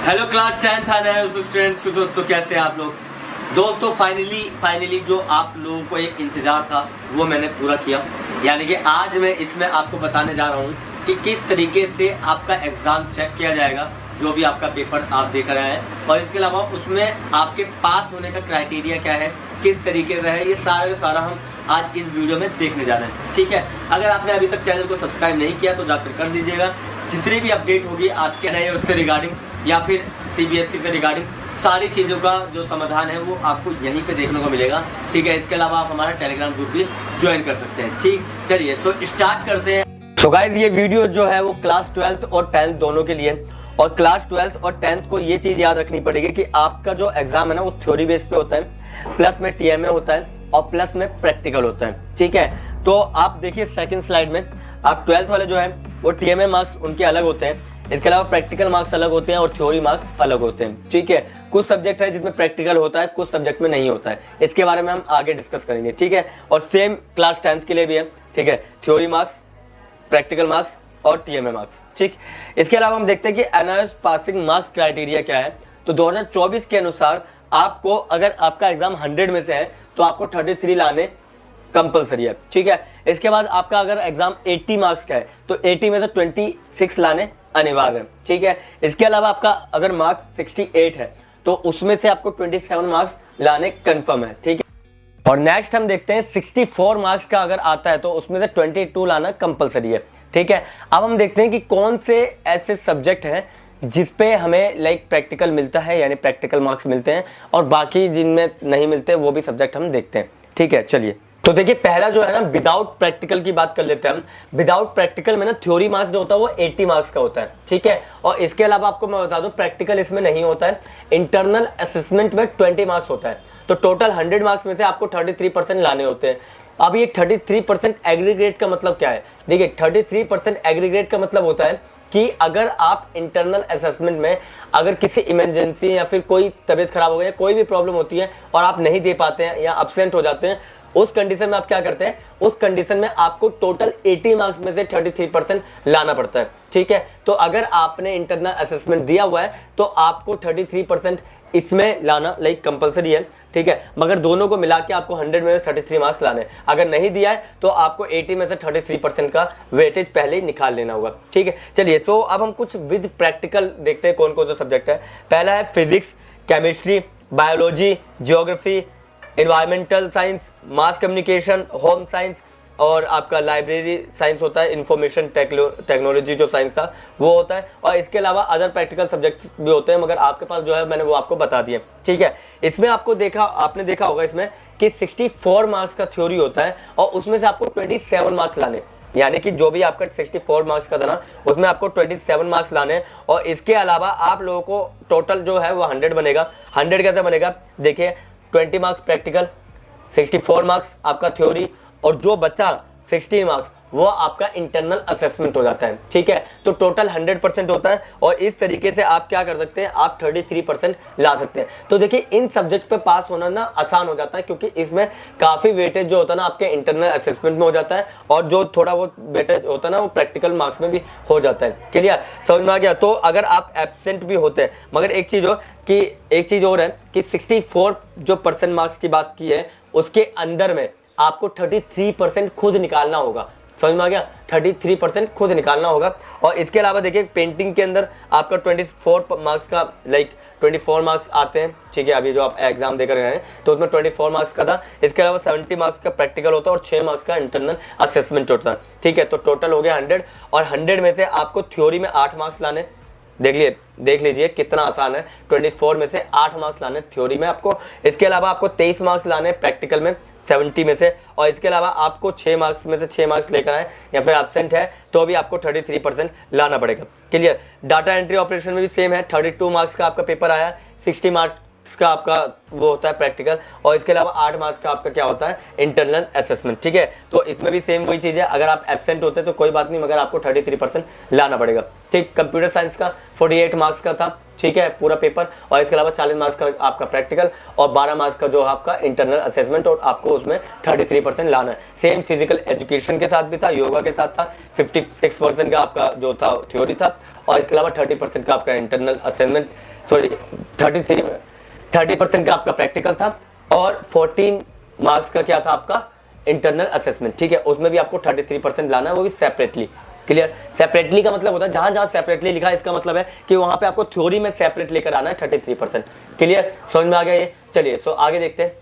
Hello class 10 था नए students. दोस्तों कैसे हैं आप लोग। दोस्तों फाइनली जो आप लोगों को एक इंतज़ार था वो मैंने पूरा किया। यानी कि आज मैं इसमें आपको बताने जा रहा हूँ कि किस तरीके से आपका एग्ज़ाम चेक किया जाएगा, जो भी आपका पेपर आप देख रहे हैं, और इसके अलावा उसमें आपके पास होने का क्राइटेरिया क्या है, किस तरीके से है, ये सारा का सारा हम आज इस वीडियो में देखने जा रहे हैं। ठीक है, अगर आपने अभी तक चैनल को सब्सक्राइब नहीं किया तो जाकर कर दीजिएगा। जितनी भी अपडेट होगी आपके नए उससे रिगार्डिंग या फिर CBSE से रिगार्डिंग सारी चीज़ों का जो समाधान है वो आपको यहीं पे देखने को मिलेगा। ठीक है, इसके अलावा आप हमारा टेलीग्राम ग्रुप भी ज्वाइन कर सकते हैं। ठीक, चलिए सो स्टार्ट करते हैं। तो गाइज ये वीडियो जो है वो क्लास 12th और 10th दोनों के लिए, और क्लास 12th और 10th को ये चीज़ याद रखनी पड़ेगी कि आपका जो एग्जाम है ना वो थ्योरी बेस पे होता है, प्लस में TMA होता है और प्लस में प्रैक्टिकल होता है। ठीक है, तो आप देखिए सेकंड स्लाइड में आप 12th वाले जो है वो TMA मार्क्स उनके अलग होते हैं, इसके अलावा प्रैक्टिकल मार्क्स अलग होते हैं और थ्योरी मार्क्स अलग होते हैं। ठीक है, कुछ सब्जेक्ट है जिसमें प्रैक्टिकल होता है, कुछ सब्जेक्ट में नहीं होता है, इसके बारे में हम आगे डिस्कस करेंगे। ठीक है, और सेम क्लास 10th के लिए भी है। ठीक है, थ्योरी मार्क्स, प्रैक्टिकल मार्क्स और TMA मार्क्स। ठीक, इसके अलावा हम देखते हैं कि NIOS पासिंग मार्क्स क्राइटेरिया क्या है। तो 2024 के अनुसार आपको, अगर आपका एग्जाम 100 में से है तो आपको 33 लाने कंपलसरी है। ठीक है, इसके बाद आपका अगर एग्जाम 80 मार्क्स का है तो 80 में से 26 लाने अनिवार्य है। ठीक है, इसके अलावा आपका अगर मार्क्स 68 है तो उसमें से आपको 27 मार्क्स लाने कंफर्म है। ठीक है, और नेक्स्ट हम देखते हैं 64 मार्क्स का अगर आता है तो उसमें से 22 लाना कंपलसरी है। ठीक है, अब हम देखते हैं कि कौन से ऐसे सब्जेक्ट हैं जिसपे हमें प्रैक्टिकल मिलता है, यानी प्रैक्टिकल मार्क्स मिलते हैं, और बाकी जिनमें नहीं मिलते वो भी सब्जेक्ट हम देखते हैं। ठीक है, चलिए तो देखिए पहला जो है ना विदाउट प्रैक्टिकल की बात कर लेते हैं हम। विदाउट प्रैक्टिकल में ना थ्योरी मार्क्स जो होता है वो 80 मार्क्स का होता है। ठीक है, और इसके अलावा आपको मैं बता दूं प्रैक्टिकल इसमें नहीं होता है। इंटरनल असेसमेंट में 20 मार्क्स होता है, तो टोटल 100 मार्क्स में से आपको 33% लाने होते हैं। अब ये 33% एग्रीगेट का मतलब क्या है? देखिए 33% एग्रीगेट का मतलब होता है कि अगर आप इंटरनल असेसमेंट में अगर किसी इमरजेंसी या फिर कोई तबीयत खराब हो गई, कोई भी प्रॉब्लम होती है और आप नहीं दे पाते हैं या अब्सेंट हो जाते हैं, उस कंडीशन में आप क्या करते हैं, उस कंडीशन में आपको टोटल 80 मार्क्स में से 33% लाना पड़ता है। ठीक है, तो अगर आपने इंटरनल असेसमेंट दिया हुआ है तो आपको 33% इसमें लाना कंपलसरी है। ठीक है, मगर दोनों को मिला के आपको 100 में से 33 मार्क्स लाने। अगर नहीं दिया है तो आपको 80 में से 33% का वेटेज पहले ही निकाल लेना होगा। ठीक है, चलिए तो अब हम कुछ विद प्रैक्टिकल देखते हैं कौन कौन सा सब्जेक्ट है। पहला है physics, chemistry, biology, geography, environmental science, mass communication, home science, और आपका लाइब्रेरी साइंस होता है, इंफॉर्मेशन टेक्नोलॉजी जो साइंस था वो होता है, और इसके अलावा अदर प्रैक्टिकल सब्जेक्ट्स भी होते हैं, मगर आपके पास जो है मैंने वो आपको बता दिए। ठीक है, इसमें आपने देखा होगा इसमें कि 64 मार्क्स का थ्योरी होता है और उसमें से आपको 27 मार्क्स लाने, यानी कि जो भी आपका 64 मार्क्स का था ना उसमें आपको 27 मार्क्स लाने हैं। और इसके अलावा आप लोगों को टोटल जो है वो 100 बनेगा। 100 कैसे बनेगा? देखिए 20 मार्क्स प्रैक्टिकल, 64 मार्क्स आपका थ्योरी, और जो बचा 16 मार्क्स वो आपका इंटरनल असेसमेंट हो जाता है। ठीक है, तो टोटल 100% होता है, और इस तरीके से आप क्या कर सकते हैं, आप 33% ला सकते हैं। तो देखिए इन सब्जेक्ट पे पास होना ना आसान हो जाता है, क्योंकि इसमें काफ़ी वेटेज जो होता है ना आपके इंटरनल असेसमेंट में हो जाता है, और जो थोड़ा बहुत वेटेज होता है ना वो प्रैक्टिकल मार्क्स में भी हो जाता है। क्लियर, समझ में आ गया? तो अगर आप एब्सेंट भी होते हैं, मगर एक चीज़ और है कि 64 जो % मार्क्स की बात की है उसके अंदर में आपको 33% खुद निकालना होगा। समझ में आ गया? 33% खुद निकालना होगा। और इसके अलावा देखिए पेंटिंग के अंदर आपका 24 मार्क्स का 24 मार्क्स आते हैं। ठीक है, अभी जो आप एग्जाम देकर गए हैं तो उसमें 24 मार्क्स का था। इसके अलावा 70 मार्क्स का प्रैक्टिकल होता है और 6 मार्क्स का इंटरनल असेसमेंट होता है। ठीक है, तो टोटल हो गया 100, और 100 में से आपको थ्योरी में 8 मार्क्स लाने। देख लीजिए कितना आसान है, 24 में से 8 मार्क्स लाने थ्योरी में आपको। इसके अलावा आपको 23 मार्क्स लाने प्रैक्टिकल में 70 में से, और इसके अलावा आपको 6 मार्क्स में से 6 मार्क्स लेकर आए या फिर एब्सेंट है तो भी आपको 33% लाना पड़ेगा। क्लियर, डाटा एंट्री ऑपरेशन में भी सेम है। 32 मार्क्स का आपका पेपर आया, 60 मार्क्स का आपका वो होता है प्रैक्टिकल, और इसके अलावा 8 मार्क्स का आपका क्या होता है, इंटरनल असेसमेंट। ठीक है, तो इसमें भी सेम वही चीज़ है, अगर आप एब्सेंट होते तो कोई बात नहीं, मगर आपको 33% लाना पड़ेगा। ठीक, कंप्यूटर साइंस का 48 मार्क्स का था। ठीक है, पूरा पेपर, और इसके अलावा 40 मार्क्स का आपका प्रैक्टिकल और 12 मार्क्स का जो आपका इंटरनल असेसमेंट, और आपको उसमें 33% लाना है। सेम फिजिकल एजुकेशन के साथ भी था, योगा के साथ था। 56% का आपका जो था थ्योरी था, और इसके अलावा 30% का आपका इंटरनल असेसमेंट, सॉरी 30% का आपका प्रैक्टिकल था और 14 मार्क्स का क्या था आपका इंटरनल असेसमेंट। ठीक है, उसमें भी आपको 33% लाना है, वो भी सेपरेटली। क्लियर? सेपरेटली का मतलब होता है जहां जहां सेपरेटली लिखा है इसका मतलब है कि वहां पे आपको थ्योरी में सेपरेट लेकर आना है 33%। क्लियर? समझ में आ गया ये? चलिए सो आगे देखते हैं।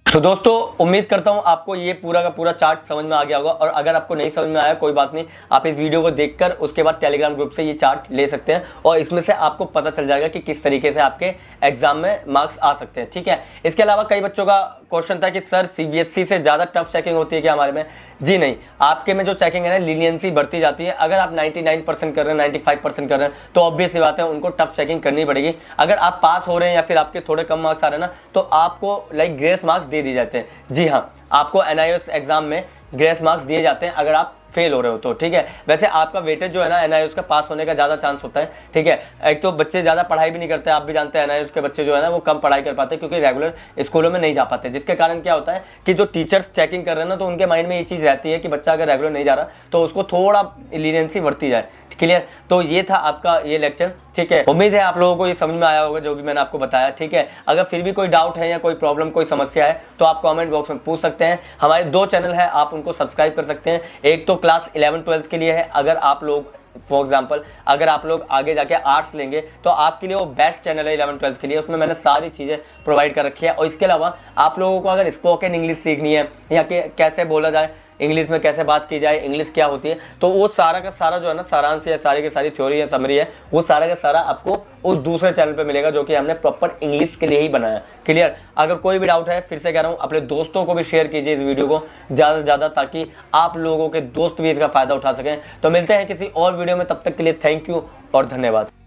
तो दोस्तों उम्मीद करता हूं आपको ये पूरा का पूरा चार्ट समझ में आ गया होगा, और अगर आपको नहीं समझ में आया कोई बात नहीं, आप इस वीडियो को देखकर उसके बाद टेलीग्राम ग्रुप से ये चार्ट ले सकते हैं और इसमें से आपको पता चल जाएगा कि किस तरीके से आपके एग्जाम में मार्क्स आ सकते हैं। ठीक है, इसके अलावा कई बच्चों का क्वेश्चन था कि सर सीबीएसई से ज़्यादा टफ चेकिंग होती है क्या हमारे में? जी नहीं, आपके में जो चेकिंग है ना लीनियंसी बढ़ती जाती है। अगर आप 99% कर रहे हैं, 95% कर रहे हैं, तो ऑब्वियस सी बात है उनको टफ चेकिंग करनी पड़ेगी। अगर आप पास हो रहे हैं या फिर आपके थोड़े कम मार्क्स आ रहे हैं ना, तो आपको लाइक ग्रेस मार्क्स दे दिए जाते हैं। जी हाँ, आपको एनआईओएस एग्जाम में ग्रेस मार्क्स दिए जाते हैं अगर आप फेल हो रहे हो तो। ठीक है, वैसे आपका वेटेज जो है ना एनआईओएस का पास होने का ज़्यादा चांस होता है। ठीक है, एक तो बच्चे ज़्यादा पढ़ाई भी नहीं करते, आप भी जानते हैं एनआईओएस के बच्चे जो है ना वो कम पढ़ाई कर पाते हैं क्योंकि रेगुलर स्कूलों में नहीं जा पाते, जिसके कारण क्या होता है कि जो टीचर्स चेकिंग कर रहे हैं ना तो उनके माइंड में ये चीज़ रहती है कि बच्चा अगर रेगुलर नहीं जा रहा तो उसको थोड़ा लीनियंसी बढ़ती जाए। क्लियर? तो ये था आपका ये लेक्चर। ठीक है, उम्मीद है आप लोगों को ये समझ में आया होगा जो भी मैंने आपको बताया। ठीक है, अगर फिर भी कोई डाउट है या कोई प्रॉब्लम कोई समस्या है तो आप कमेंट बॉक्स में पूछ सकते हैं। हमारे 2 चैनल है, आप उनको सब्सक्राइब कर सकते हैं। एक तो क्लास 11-12 के लिए है, अगर आप लोग फॉर एग्जाम्पल अगर आप लोग आगे जाके आर्ट्स लेंगे तो आपके लिए वो बेस्ट चैनल है 11-12 के लिए, उसमें मैंने सारी चीज़ें प्रोवाइड कर रखी है। और इसके अलावा आप लोगों को अगर स्पोकन इंग्लिश सीखनी है या कि कैसे बोला जाए इंग्लिश में, कैसे बात की जाए, इंग्लिश क्या होती है, तो वो सारा का सारा जो है ना सारांश है, सारी की सारी थ्योरी है, समरी है, वो सारा का सारा आपको उस दूसरे चैनल पे मिलेगा जो कि हमने प्रॉपर इंग्लिश के लिए ही बनाया। क्लियर? अगर कोई भी डाउट है फिर से कह रहा हूँ अपने दोस्तों को भी शेयर कीजिए इस वीडियो को ज़्यादा से ज़्यादा, ताकि आप लोगों के दोस्त भी इसका फ़ायदा उठा सकें। तो मिलते हैं किसी और वीडियो में, तब तक के लिए थैंक यू और धन्यवाद।